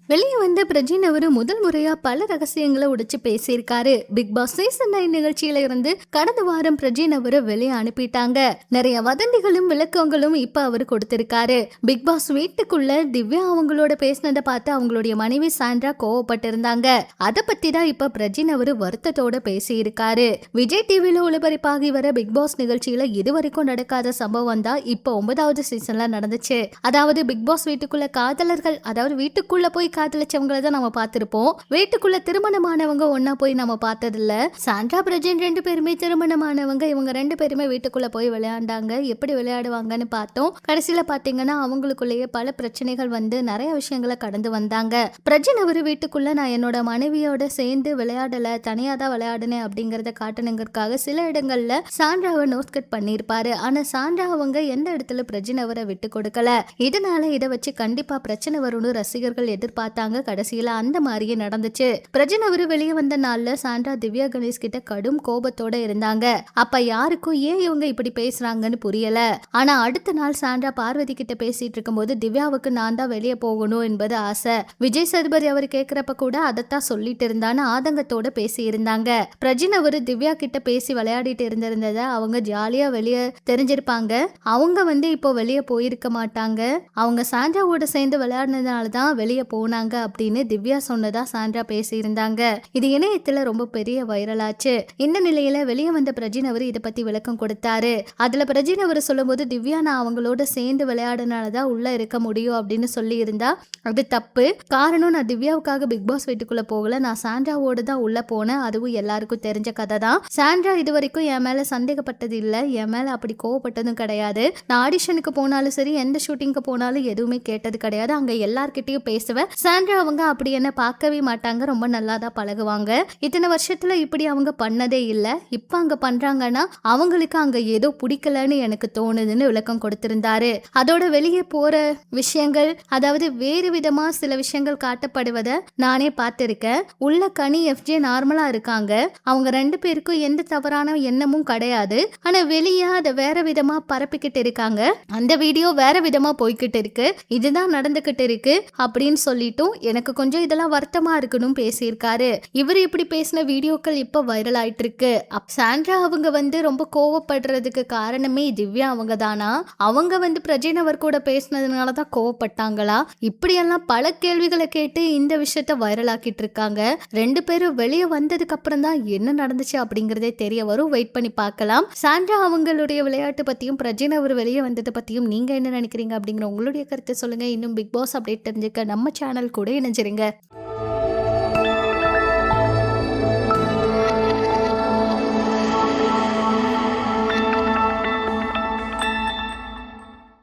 வெளியே வந்த பிரஜின் அவரு முதல் முறையா பல ரகசியங்களை உடைச்சு பேசியிருக்காரு. பிக் பாஸ் சீசன் 9 நிகழ்ச்சியில இருந்து கடந்த வாரம் பிரஜின் அவரு வெளியே அனுப்பிட்டாங்க. நிறைய வதந்திகளும் விளக்கங்களும் இப்ப அவரு கொடுத்திருக்காரு. பிக் பாஸ் வீட்டுக்குள்ள திவ்யா அவங்களோட பேசினதை பார்த்து அவங்களுடைய மனைவி சாண்ட்ரா கோவப்பட்டு இருந்தாங்க. அதை பத்தி தான் இப்ப பிரஜின் அவரு வருத்தத்தோட பேசியிருக்காரு. விஜய் டிவில ஒளிபரப்பாகி வர பிக் பாஸ் நிகழ்ச்சியில இதுவரைக்கும் நடக்காத சம்பவம் தான் இப்ப 9வது சீசன்ல நடந்துச்சு. அதாவது பிக் பாஸ் வீட்டுக்குள்ள காதலர்கள், அதாவது வீட்டுக்குள்ள போய் காதலிச்சவங்களை தான் நம்ம பார்த்திருப்போம். வீட்டுக்குள்ள திருமணமானவங்க ஒன்னா போய் நம்ம பார்த்ததில்ல. சாண்ட்ரா பிரஜின் 2 பேருமே திருமணமானவங்க. இவங்க 2 பேருமே வீட்டுக்குள்ள போய் விளையாண்டாங்க. எப்படி விளையாடுவாங்கன்னு பார்த்தோம். கடைசியில பாத்தீங்கன்னா அவங்களுக்குள்ளேயே பல பிரச்சனைகள் வந்து நிறைய விஷயங்களை கடந்து வந்தாங்க. பிரஜின் அவரு வீட்டுக்குள்ள நான் என்னோட மனைவியோட சேர்ந்து விளையாடல, தனியா தான் விளையாடுனேன் அப்படிங்கறத காட்டணுங்கிறதுக்காக சில இடங்கள்ல சாண்ட்ராவை நோட் கட் பண்ணிருப்பாரு. ஆனா சாண்ட்ரா அவங்க எந்த இடத்துல பிரஜின் அவரை விட்டு கொடுக்கல. இதனால இதை வச்சு கண்டிப்பா பிரச்சனை வரும்னு ரசிகர்கள் எதிர்பார்த்தாங்க. கடைசியில அந்த மாதிரியே நடந்துச்சு. பிரஜின் அவரு வெளியே வந்த நாள்ல சாண்ட்ரா திவ்யா கணேஷ் கிட்ட கடும் கோபத்தோட இருந்தாங்க. அப்ப யாருக்கும் ஏன் இவங்க இப்படி பேசுறாங்கன்னு புரியல. ஆனா அடுத்த நாள் சாண்ட்ரா பார்வதி கிட்ட பேசிட்டு இருக்கும்போது திவ்யாவுக்கு நான் தான் வெளியே போகணும் என்பது ஆசை. விஜய் சேதுபதி அவர் கேட்கிறப்ப கூட அதைத்தான் சொல்லிட்டு இருந்தான்னு ஆதங்கத்தோட பேசி இருந்தாங்க. பிரஜின் அவரு திவ்யா கிட்ட பேசி விளையாடிட்டு இருந்திருந்தத அவங்க ஜாலியா வெளியே தெரிஞ்சிருப்பாங்க. அவங்க வந்து இப்போ வெளியே போயிருக்க மாட்டாங்க. அவங்க சாண்ட்ராவோட சேர்ந்து விளையாடினதுனால தான் வெளியே போனாங்க அப்படின்னு திவ்யா சொன்னதா சாண்ட்ரா பேசியிருந்தாங்க. இது இணையத்துல ரொம்ப பெரிய வைரலாச்சு. இந்த நிலையில வெளியே வந்த பிரஜின் அவர் இதை பத்தி விளக்கம் கொடுத்தாரு. அதுல பிரஜின் அவர் சொல்லும் போது திவ்யா நான் அவங்களோட சேர்ந்து விளையாடுனாலதான் உள்ள இருக்க முடியும் அப்படின்னு சொல்லி இருந்தா அது தப்பு. காரணம் நான் திவ்யாவுக்காக பிக் பாஸ் வீட்டுக்குள்ள போகல, நான் சாண்ட்ராவோட தான் உள்ள போனேன். அதுவும் எல்லாருக்கும் தெரிஞ்ச கதை தான். சாண்ட்ரா இது வரைக்கும் என் மேல சந்தேகப்பட்டது இல்ல, என் மேல அப்படி கோவப்பட்டதும் கிடையாது. நான் ஆடிஷனுக்கு போனாலும் சரி, எந்த ஷூட்டிங்க்கு போனாலும் எதுவுமே கேட்டது கிடையாது. அங்க எல்லார்கிட்டயும் பேசுவேன். சாண்ட்ரா அவங்க அப்படி என்ன பார்க்கவே மாட்டாங்க, ரொம்ப நல்லா தான் பழகுவாங்க. இத்தனை வருஷத்துல இப்படி அவங்க பண்ணதே இல்ல. இப்ப அங்க பண்றாங்கன்னா அவங்களுக்கு அங்க ஏதோ பிடிக்கலன்னு எனக்கு தோணுதுன்னு விளக்கம் கொடுத்திருந்தாரு. அதோட வெளியே போற விஷயங்கள், அதாவது வேறு விதமா சில விஷயங்கள் காட்டப்படுவதை நானே பார்த்திருக்கேன். உள்ள கனி எஃப்ஜே நார்மலா இருக்காங்க. அவங்க 2 பேருக்கும் எந்த தவறான எண்ணமும் கிடையாது. ஆனா வெளியே அதை வேற விதமா பரப்பிக்கிட்டு இருக்காங்க. அந்த வீடியோ வேற விதமா போய்கிட்டு இருக்கு. இதுதான் நடந்துகிட்டு இருக்கு அப்படின்னு சொல்லிட்டும் எனக்கு கொஞ்சம் இதெல்லாம் வருத்தமா இருக்கணும் பேசியிருக்காரு. இவர் இப்படி பேசின வீடியோக்கள் இப்ப வைரல் ஆயிட்டு இருக்கு. சாண்ட்ரா அவங்க வந்து ரொம்ப கோவப்படுறதுக்கு காரணமே திவ்யா அவங்க தானா? அவங்க வந்து பிரஜின் அவர் கூட பேசினதுனாலதான் கோவப்பட்டாங்களா? இப்படியெல்லாம் பல கேள்விகளை கேட்டு இந்த விஷயத்த வைரல் ஆக்கிட்டு இருக்காங்க. 2 பேரும் வெளியே வந்ததுக்கு அப்புறம் தான் என்ன நடந்துச்சு அப்படிங்கறதே தெரிய வரும். வெயிட் பண்ணி பார்க்கலாம். சாண்ட்ரா அவங்களுடைய விளையாட்டு பத்தியும் பிரஜின் அவர் வெளியே வந்ததை பத்தியும் நீங்க என்ன நினைக்கிறீங்க அப்படிங்கிற உங்களுடைய கருத்தை சொல்லுங்க. இன்னும் பிக் பாஸ் அப்டேட் தெரிஞ்சுக்க நம்ம சேனல் கூட இணைஞ்சிருங்க.